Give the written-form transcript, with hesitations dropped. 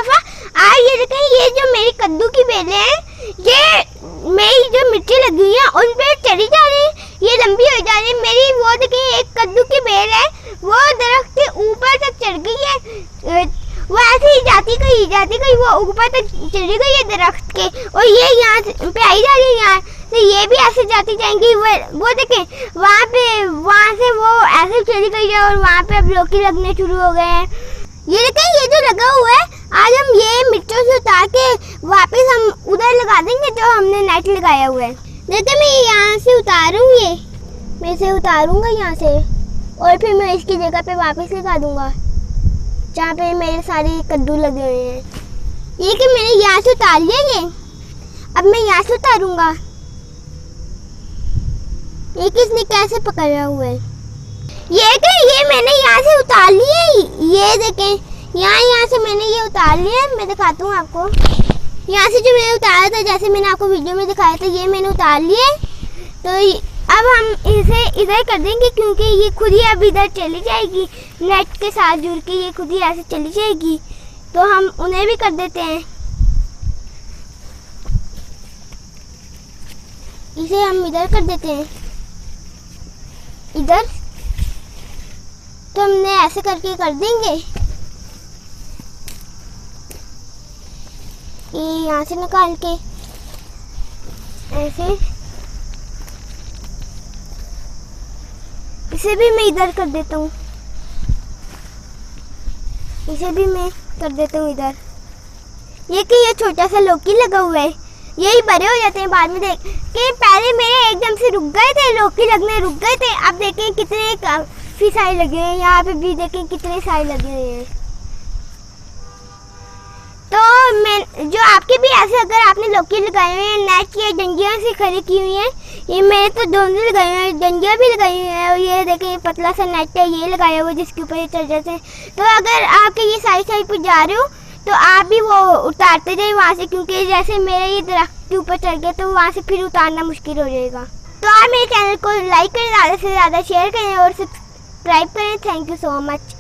मुस्तफा आज ये देखें, ये जो मेरी कद्दू की बेलें हैं, ये मेरी जो मिट्टी लगी हुई है उन पे चढ़ी जा रही है, ये लंबी हो जा रही है मेरी। वो देखें एक कद्दू की बेल है, वो दरख्त के ऊपर तक चढ़ गई है, वो ऐसे ही जाती गई वो ऊपर तक चढ़ी गई है दरख्त के, और ये यहाँ पे आई जा रही है यहाँ, तो ये भी ऐसे जाती जाएंगी। वो देखें वहाँ से वो ऐसे चली गई है, और वहाँ पे अब लौकी लगने शुरू हो गए हैं। ये देखें, ये जो लगा हुआ है, आज हम ये मिट्टियों से उतार के वापस हम उधर लगा देंगे जो हमने नेट लगाया हुआ है। देखिए मैं यहाँ से उतारूँ, ये मैं इसे उतारूँगा यहाँ से, और फिर मैं इसकी जगह पे वापस लगा दूँगा जहाँ पे मेरे सारे कद्दू लगे हुए हैं। ये कि मैंने यहाँ से उतार लिया, ये अब मैं यहाँ से उतारूँगा। ये किसने कैसे पकड़ा हुआ है? ये मैंने यहाँ से उतार लिया, ये देखें यहाँ से मैंने ये उतार लिया। मैं दिखाता हूँ आपको, यहाँ से जो मैंने उतारा था, जैसे मैंने आपको वीडियो में दिखाया था, ये मैंने उतार लिया। तो अब हम इसे इधर कर देंगे, क्योंकि ये खुद ही अब इधर चली जाएगी, नेट के साथ जुड़ के ये खुद ही ऐसे चली जाएगी। तो हम उन्हें भी कर देते हैं, इसे हम इधर कर देते हैं, इधर। तो हमने ऐसे करके कर देंगे, ये यहाँ से निकाल के ऐसे, इसे भी मैं इधर कर देता हूँ, इसे भी मैं कर देता हूँ इधर। ये कि ये छोटा सा लौकी लगा हुआ है, यही बड़े हो जाते हैं बाद में। देख कि पहले मेरे एकदम से रुक गए थे, लौकी लगने रुक गए थे, अब देखें कितने काफी सारे लगे हैं, यहाँ पे भी देखें कितने सारे लगे हुए हैं। तो मैं जो आपके भी ऐसे अगर आपने लौकी लगाए हुए हैं, नेट की डंडियाँ से खड़ी की हुई हैं, ये मैंने तो दोनों लगाए हुए हैं, डंडियाँ भी लगाई हुई हैं, और ये देखें पतला सा नेट है ये लगाया हुआ जिसके ऊपर ये चढ़ जाते हैं। तो अगर आपके ये साइड पर जा रहे हो तो आप भी वो उतारते जाइए वहाँ से, क्योंकि जैसे मेरे ये दरख्त के ऊपर चढ़ गया तो वहाँ से फिर उतारना मुश्किल हो जाएगा। तो आप मेरे चैनल को लाइक करें, ज़्यादा से ज़्यादा शेयर करें और सब्सक्राइब करें। Thank you so much.